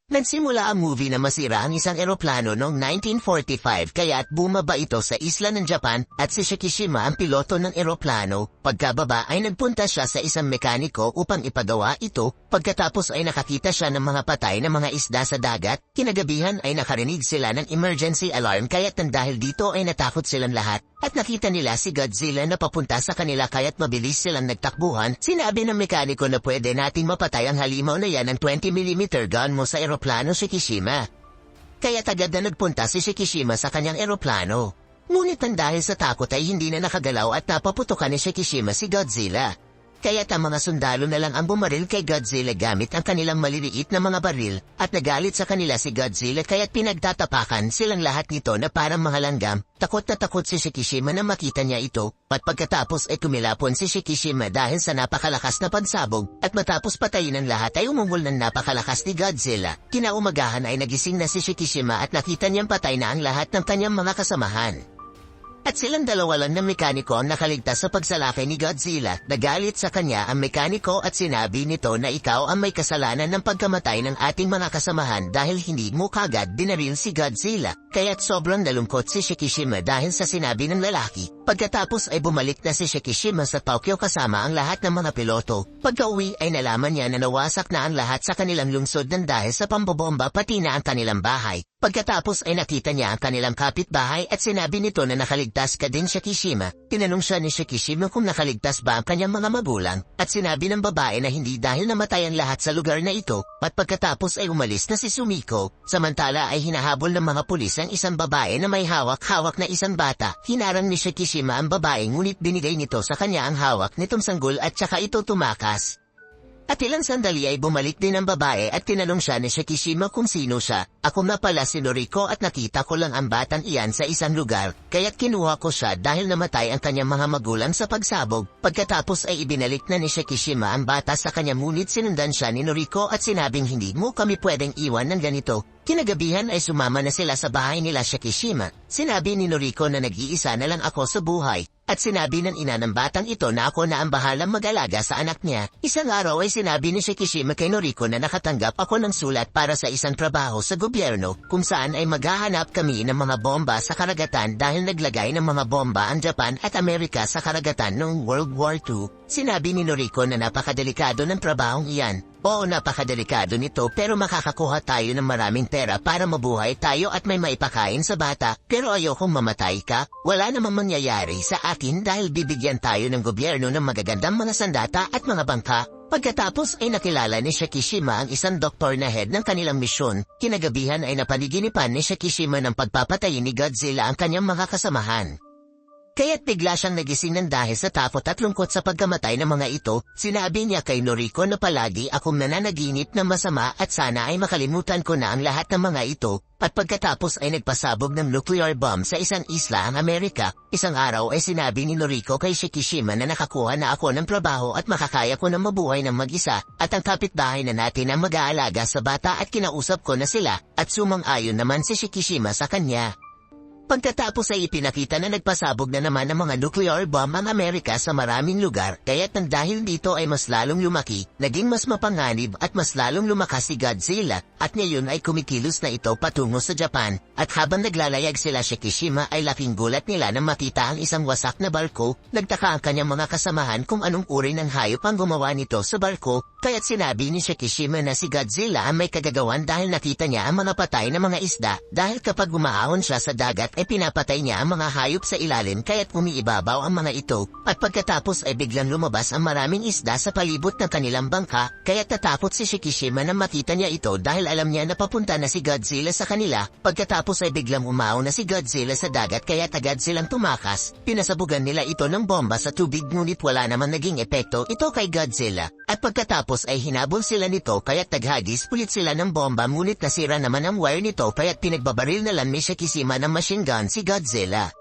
Nagsimula ang movie na masira ang isang eroplano noong 1945 kaya't bumaba ito sa isla ng Japan at si Shikishima ang piloto ng eroplano. Pagkababa ay nagpunta siya sa isang mekaniko upang ipagawa ito. Pagkatapos ay nakakita siya ng mga patay na mga isda sa dagat. Kinagabihan ay nakarinig sila ng emergency alarm kaya't dahil dito ay natakot silang lahat. At nakita nila si Godzilla na papunta sa kanila kaya't mabilis silang nagtakbuhan. Sinabi ng mekaniko na pwede nating mapatay ang halimaw na yan ng 20mm gun mo sa eroplano Shikishima. Kaya agad na nagpunta si Shikishima sa kanyang eroplano. Ngunit dahil sa takot ay hindi na nakagalaw at napaputukan ni Shikishima si Godzilla. Kaya't ang mga sundalo na lang ang bumaril kay Godzilla gamit ang kanilang maliliit na mga baril at nagalit sa kanila si Godzilla kaya't pinagtatapakan silang lahat nito na parang mga langgam. Takot na takot si Shikishima na makita niya ito at pagkatapos ay kumilapon si Shikishima dahil sa napakalakas na pagsabog at matapos patayin ang lahat ay umungol ng napakalakas ni Godzilla. Kinaumagahan ay nagising na si Shikishima at nakita niyang patay na ang lahat ng kanyang mga kasamahan. At silang dalawa lang ng mekaniko ang nakaligtas sa pagsalakay ni Godzilla. Nagalit sa kanya ang mekaniko at sinabi nito na ikaw ang may kasalanan ng pagkamatay ng ating mga kasamahan dahil hindi mo kagad dinaril si Godzilla. Kaya't sobrang nalungkot si Shikishima dahil sa sinabi ng lalaki. Pagkatapos ay bumalik na si Shikishima sa Tokyo kasama ang lahat ng mga piloto. Pagka-uwi ay nalaman niya na nawasak na ang lahat sa kanilang lungsod ng dahil sa pambobomba pati na ang kanilang bahay. Pagkatapos ay nakita niya ang kanilang kapitbahay at sinabi nito na nakaligtas ka din Shikishima. Tinanong siya ni Shikishima kung nakaligtas ba ang kanyang mga magulang at sinabi ng babae na hindi dahil namatay ang lahat sa lugar na ito at pagkatapos ay umalis na si Sumiko. Samantala ay hinahabol ng mga pulis ang isang babae na may hawak-hawak na isang bata. Hinarang ni Shikishima ang babae ngunit binigay nito sa kanya ang hawak nitong sanggol at saka ito tumakas. At ilang sandali ay bumalik din ang babae at tinanong siya ni Shikishima kung sino siya. Ako na pala si Noriko at nakita ko lang ang batang iyan sa isang lugar, kaya't kinuha ko siya dahil namatay ang kanyang mga magulang sa pagsabog. Pagkatapos ay ibinalik na ni Shikishima ang bata sa kanya ngunit sinundan siya ni Noriko at sinabing hindi mo kami pwedeng iwan ng ganito. Kinagabihan ay sumama na sila sa bahay nila Shikishima. Sinabi ni Noriko na nag-iisa na lang ako sa buhay. At sinabi ng ina ng batang ito na ako na ang bahalang mag-alaga sa anak niya. Isang araw ay sinabi ni Shikishima kay Noriko na nakatanggap ako ng sulat para sa isang trabaho sa gobyerno kung saan ay maghahanap kami ng mga bomba sa karagatan dahil naglagay ng mga bomba ang Japan at Amerika sa karagatan noong World War II. Sinabi ni Noriko na napakadelikado ng trabahong iyan. Oo, napakadelikado nito pero makakakuha tayo ng maraming pera para mabuhay tayo at may maipakain sa bata. Pero ayokong mamatay ka. Wala namang mangyayari sa akin dahil bibigyan tayo ng gobyerno ng magagandang mga sandata at mga bangka. Pagkatapos ay nakilala ni Shikishima ang isang doktor na head ng kanilang misyon. Kinagabihan ay napaniginipan ni Shikishima ng pagpapatay ni Godzilla ang kanyang mga kasamahan. Kaya't bigla siyang nagising ng dahil sa takot at lungkot sa pagkamatay ng mga ito. Sinabi niya kay Noriko na palagi akong nananaginip na masama at sana ay makalimutan ko na ang lahat ng mga ito. At pagkatapos ay nagpasabog ng nuclear bomb sa isang isla ang Amerika. Isang araw ay sinabi ni Noriko kay Shikishima na nakakuha na ako ng trabaho at makakaya ko na mabuhay ng mag-isa. At ang kapitbahay na natin ang mag-aalaga sa bata at kinausap ko na sila at sumang-ayon naman si Shikishima sa kanya. Pagkatapos ay ipinakita na nagpasabog na naman ng mga nuclear bomb ang Amerika sa maraming lugar, kaya't nang dahil dito ay mas lalong lumaki, naging mas mapanganib at mas lalong lumakas si Godzilla, at ngayon ay kumikilos na ito patungo sa Japan. At habang naglalayag sila Shikishima ay laking gulat nila nang makita ang isang wasak na barko. Nagtaka ang kanyang mga kasamahan kung anong uri ng hayop ang gumawa nito sa barko, kaya't sinabi ni Shikishima na si Godzilla ang may kagagawan dahil nakita niya ang mga patay na mga isda, dahil kapag gumaahon siya sa dagat ay pinapatay niya ang mga hayop sa ilalim kaya't umiibabaw ang mga ito. At pagkatapos ay biglang lumabas ang maraming isda sa palibot ng kanilang bangka, kaya't natakot si Shikishima nang makita niya ito dahil alam niya na papunta na si Godzilla sa kanila. Pagkatapos ay biglang umahon na si Godzilla sa dagat kaya't agad silang tumakas. Pinasabugan nila ito ng bomba sa tubig ngunit wala naman naging epekto ito kay Godzilla. At pagkatapos ay hinabol sila nito kaya't naghagis ulit sila ng bomba ngunit nasira naman ang wire nito kaya't pinagbabaril na lang ni Shikishima ng machine gun si Godzilla.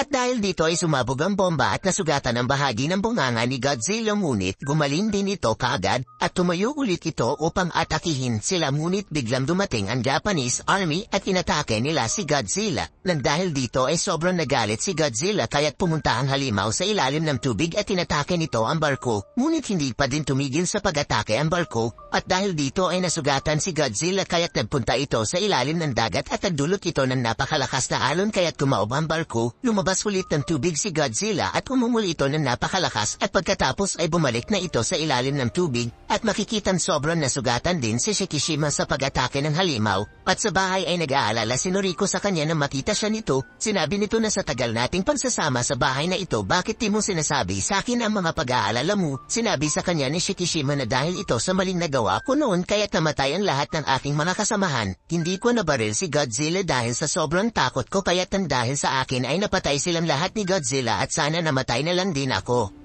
At dahil dito ay sumabog ang bomba at nasugatan ang bahagi ng bunganga ni Godzilla, ngunit gumaling din ito kaagad at tumayo ulit ito upang atakihin sila, ngunit biglang dumating ang Japanese Army at inatake nila si Godzilla. Nang dahil dito ay sobrang nagalit si Godzilla kaya't pumunta ang halimaw sa ilalim ng tubig at inatake nito ang barko, ngunit hindi pa din tumigil sa pag-atake ang barko at dahil dito ay nasugatan si Godzilla kaya't nagpunta ito sa ilalim ng dagat at nagdulot ito ng napakalakas na alon kaya't kumaob ang barko. Lumabas ulit ng tubig si Godzilla at umumuli ito ng napakalakas at pagkatapos ay bumalik na ito sa ilalim ng tubig at makikitang sobrang nasugatan din si Shikishima sa pag-atake ng halimaw. At sa bahay ay nag-aalala si Noriko sa kanya na makita siya nito. Sinabi nito na sa tagal nating pagsasama sa bahay na ito, bakit di mo sinasabi sa akin ang mga pag-aalala mo? Sinabi sa kanya ni Shikishima na dahil ito sa maling nagawa ko noon kaya't namatay ang lahat ng aking mga kasamahan. Hindi ko nabaril si Godzilla dahil sa sobrang takot ko kaya't dahil sa akin ay napatay silang lahat ni Godzilla at sana namatay na lang din ako.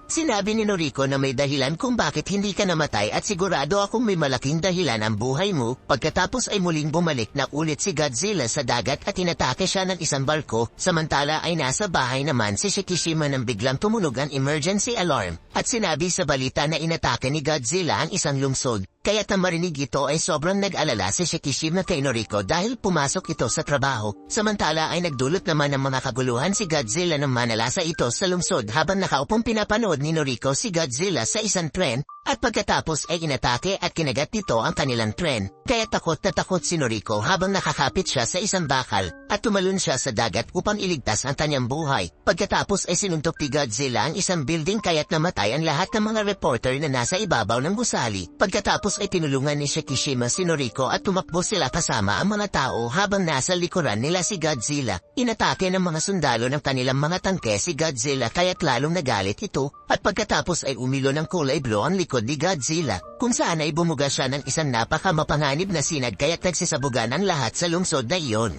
Sinabi ni Noriko na may dahilan kung bakit hindi ka namatay at sigurado akong may malaking dahilan ang buhay mo. Pagkatapos ay muling bumalik na ulit si Godzilla sa dagat at inatake siya ng isang barko. Samantala ay nasa bahay naman si Shikishima nang biglang tumunog ang emergency alarm at sinabi sa balita na inatake ni Godzilla ang isang lungsod. Kaya marinig ito ay sobrang nag-alala si Shikishima kay Noriko dahil pumasok ito sa trabaho. Samantala ay nagdulot naman ng mga kaguluhan si Godzilla nang manalasa ito sa lungsod habang nakaupong pinapanood ni Noriko si Godzilla sa isang tren at pagkatapos ay inatake at kinagat nito ang kanilang tren. Kaya takot na takot si Noriko habang nakakapit siya sa isang bakal at tumalon siya sa dagat upang iligtas ang kanyang buhay. Pagkatapos ay sinuntok ni Godzilla ang isang building kaya't namatay ang lahat ng mga reporter na nasa ibabaw ng gusali. Pagkatapos ay tinulungan ni Shikishima si Noriko at tumakbo sila kasama ang mga tao habang nasa likuran nila si Godzilla. Inatake ng mga sundalo ng kanilang mga tangke si Godzilla kaya't lalong nagalit ito at pagkatapos ay umilo ng kulay blue ang likod ni Godzilla kung saan ay bumuga siya ng isang napakamapanganib na sinag kaya't nagsisabugan ang lahat sa lungsod na iyon.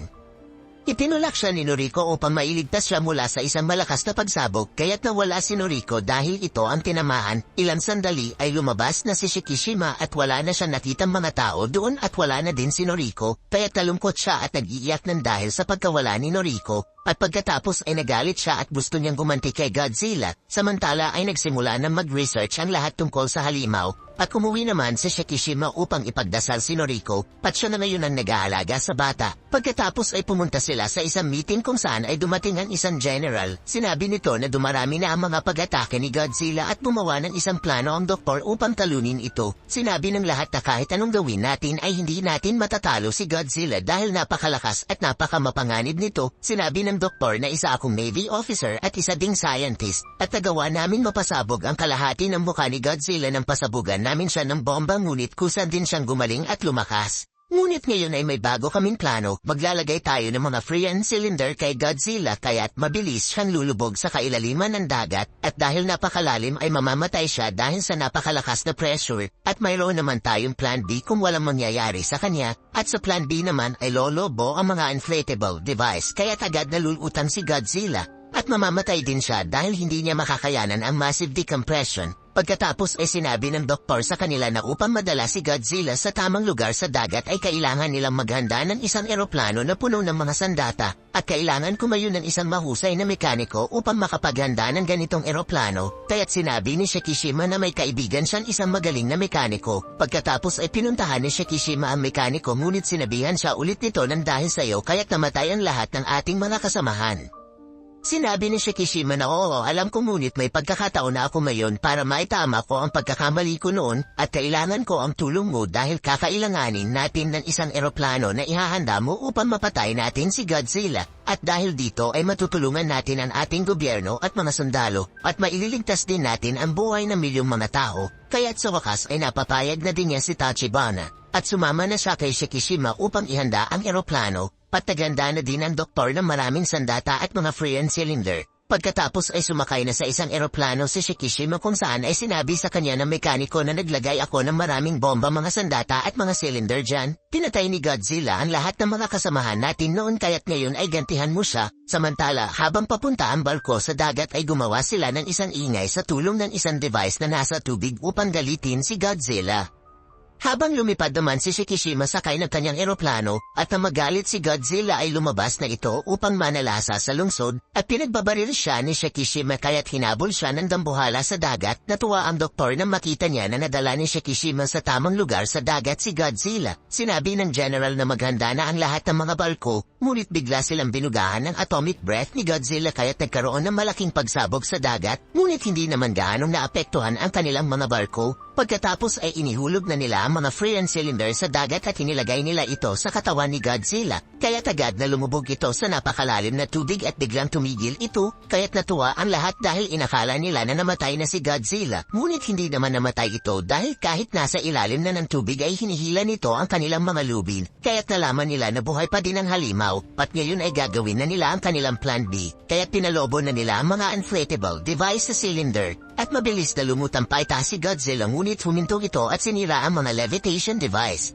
Itinulak siya ni Noriko upang mailigtas siya mula sa isang malakas na pagsabog kaya't nawala si Noriko dahil ito ang tinamaan. Ilang sandali ay lumabas na si Shikishima at wala na siya nakitang mga tao doon at wala na din si Noriko kaya't nalungkot siya at nag-iiyak ng dahil sa pagkawala ni Noriko. At pagkatapos ay nagalit siya at gusto niyang gumanti kay Godzilla. Samantala ay nagsimula na mag-research ang lahat tungkol sa halimaw. At umuwi naman si Shikishima upang ipagdasal si Noriko at siya na ngayon ang nag-aalaga sa bata. Pagkatapos ay pumunta sila sa isang meeting kung saan ay dumating ang isang general. Sinabi nito na dumarami na ang mga pag-atake ni Godzilla at gumawa ng isang plano ang doktor upang talunin ito. Sinabi ng lahat na kahit anong gawin natin ay hindi natin matatalo si Godzilla dahil napakalakas at napakamapanganib nito. Sinabi ng doktor na isa akong Navy officer at isa ding scientist at nagawa namin mapasabog ang kalahati ng mukha ni Godzilla ng pasabugan namin siya ng bomba ngunit kusan din siyang gumaling at lumakas. Ngunit ngayon ay may bago kaming plano, maglalagay tayo ng mga freon cylinder kay Godzilla kaya't mabilis siyang lulubog sa kailaliman ng dagat at dahil napakalalim ay mamamatay siya dahil sa napakalakas na pressure at mayroon naman tayong plan B kung walang mangyayari sa kanya at sa plan B naman ay lolobo ang mga inflatable device kaya't agad nalulutan si Godzilla at mamamatay din siya dahil hindi niya makakayanan ang massive decompression. Pagkatapos ay sinabi ng doktor sa kanila na upang madala si Godzilla sa tamang lugar sa dagat ay kailangan nilang maghanda ng isang eroplano na puno ng mga sandata at kailangan kumayo ng isang mahusay na mekaniko upang makapaghanda ng ganitong eroplano. Kaya't sinabi ni Shikishima na may kaibigan siyang isang magaling na mekaniko. Pagkatapos ay pinuntahan ni Shikishima ang mekaniko ngunit sinabihan siya ulit nito ng dahil sa iyo kaya't namatay ang lahat ng ating mga kasamahan. Sinabi ni Shikishima na oo, alam ko ngunit may pagkakataon na ako ngayon para maitama ko ang pagkakamali ko noon at kailangan ko ang tulong mo dahil kakailanganin natin ng isang eroplano na ihahanda mo upang mapatay natin si Godzilla. At dahil dito ay matutulungan natin ang ating gobyerno at mga sundalo at maililigtas din natin ang buhay ng milyong mga tao. Kaya't sa wakas ay napapayag na din niya si Tachibana at sumama na siya kay Shikishima upang ihanda ang eroplano. Pataganda na din ang doktor ng maraming sandata at mga freon cylinder. Pagkatapos ay sumakay na sa isang eroplano si Shikishima kung saan ay sinabi sa kanya ng mekaniko na naglagay ako ng maraming bomba, mga sandata at mga cylinder dyan. Pinatay ni Godzilla ang lahat ng mga kasamahan natin noon kaya't ngayon ay gantihan mo siya. Samantala habang papunta ang barko sa dagat ay gumawa sila ng isang ingay sa tulong ng isang device na nasa tubig upang galitin si Godzilla. Habang lumipad naman si Shikishima sakay ng kanyang eroplano at nang magalit si Godzilla ay lumabas na ito upang manalasa sa lungsod at pinagbabaril siya ni Shikishima kaya't hinabol siya ng dambuhala sa dagat. Natuwa ang doktor na makita niya na nadala ni Shikishima sa tamang lugar sa dagat si Godzilla. Sinabi ng general na maghanda na ang lahat ng mga barko, ngunit bigla silang binugahan ng atomic breath ni Godzilla kaya't nagkaroon ng malaking pagsabog sa dagat, ngunit hindi naman gaanong naapektuhan ang kanilang mga barko. Pagkatapos ay inihulog na nila ang mga Freon cylinder sa dagat at inilagay nila ito sa katawan ni Godzilla. Kaya't agad na lumubog ito sa napakalalim na tubig at biglang tumigil ito, kaya't natuwa ang lahat dahil inakala nila na namatay na si Godzilla. Ngunit hindi naman namatay ito dahil kahit nasa ilalim na ng tubig ay hinihila nito ang kanilang mga lubid. Kaya't nalaman nila na buhay pa din ang halimaw, at ngayon ay gagawin na nila ang kanilang plan B. Kaya't pinalobo na nila ang mga inflatable device sa cylinder. At mabilis na lumutang pa itaas si Godzilla ngunit humintong ito at sinira ang mga levitation device.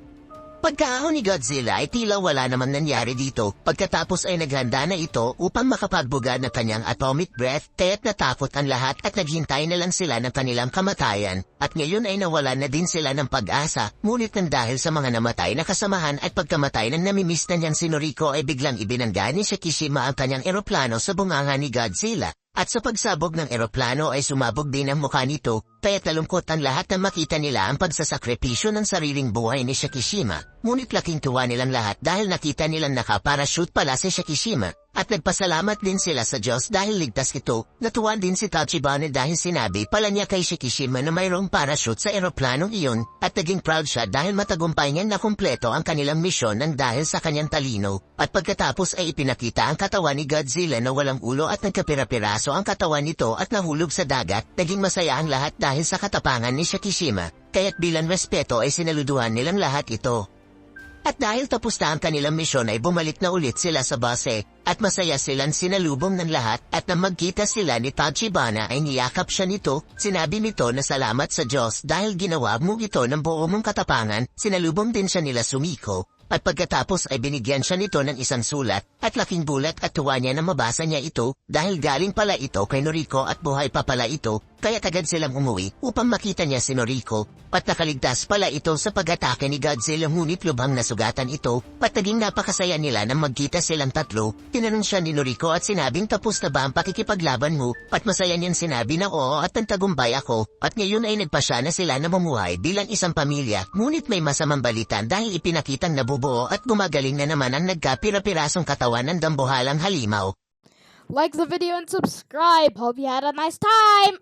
Pagkaahon ni Godzilla ay tila wala naman nangyari dito pagkatapos ay naghanda na ito upang makapagbuga ng kanyang atomic breath kaya't natakot ang lahat at naghintay na lang sila ng kanilang kamatayan at ngayon ay nawalan na din sila ng pag-asa ngunit nang dahil sa mga namatay na kasamahan at pagkamatay ng namimiss na niyang si Noriko ay biglang ibinangga ni Shikishima ang kanyang eroplano sa bunganga ni Godzilla. At sa pagsabog ng eroplano ay sumabog din ang mukha nito, kaya't nalungkot ang lahat na makita nila ang pagsasakripisyo ng sariling buhay ni Shikishima. Ngunit laking tuwa nilang lahat dahil nakita nilang nakaparachute pala si Shikishima. At nagpasalamat din sila sa Diyos dahil ligtas ito. Natuwa din si Tachibana dahil sinabi pala niya kay Shikishima na mayroong parachute sa eroplanong iyon at naging proud siya dahil matagumpay niyang nakumpleto ang kanilang misyon ng dahil sa kanyang talino. At pagkatapos ay ipinakita ang katawan ni Godzilla na walang ulo at nagkapira-piraso ang katawan nito at nahulog sa dagat. Naging masaya ang lahat dahil sa katapangan ni Shikishima. Kaya't bilang respeto ay sinaluduhan nilang lahat ito. At dahil tapos na ang kanilang misyon ay bumalik na ulit sila sa base at masaya silang sinalubong ng lahat at nang magkita sila ni Tachibana ay niyakap siya nito. Sinabi nito na salamat sa Diyos dahil ginawa mo ito ng buo mong katapangan. Sinalubong din siya nila Sumiko. At pagkatapos ay binigyan siya nito ng isang sulat at laking bulat at tuwa niya na mabasa niya ito dahil galing pala ito kay Noriko at buhay pa pala ito kaya agad silang umuwi upang makita niya si Noriko at nakaligtas pala ito sa pag-atake ni Godzilla ngunit lubhang nasugatan ito at naging napakasaya nila nang magkita silang tatlo. Tinanong siya ni Noriko at sinabing tapos na ba ang pakikipaglaban mo at masaya niyang sinabi na oo at nagtagumpay ako at ngayon ay nagpasya na sila na mamuhay bilang isang pamilya ngunit may masamang balitan dahil ipinakitang nabubuo at gumagaling na naman ang nagkapira-pirasong katawan ng dambuhalang halimaw. Like the video and subscribe. Hope you had a nice time.